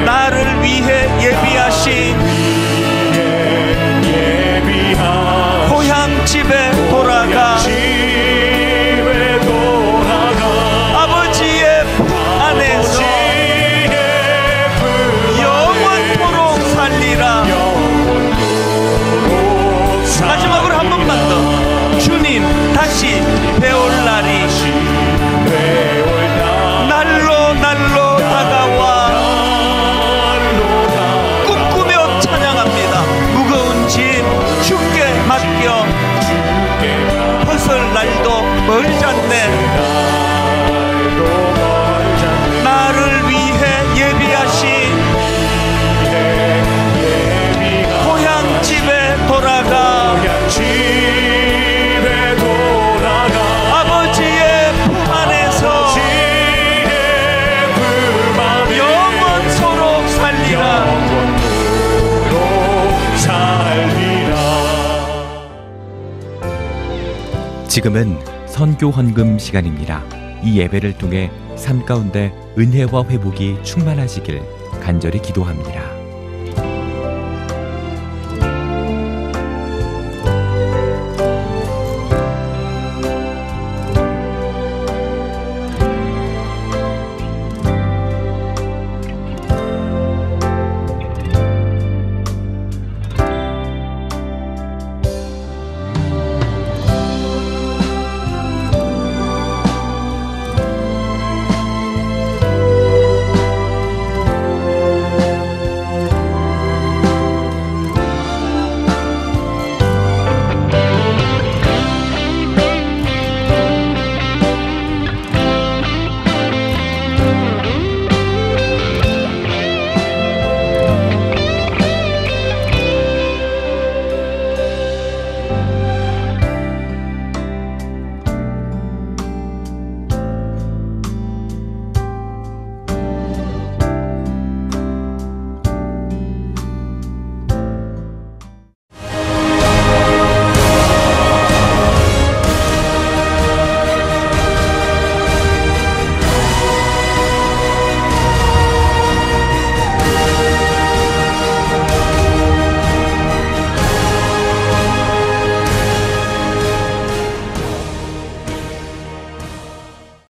나를 위해 예비하신 고향 집에 돌아가 아버지의 품 안에서 영원토록 살리라. 마지막으로 한 번만 더. 주님 다시 배울 날이 지금은 선교 헌금 시간입니다. 이 예배를 통해 삶 가운데 은혜와 회복이 충만하시길 간절히 기도합니다.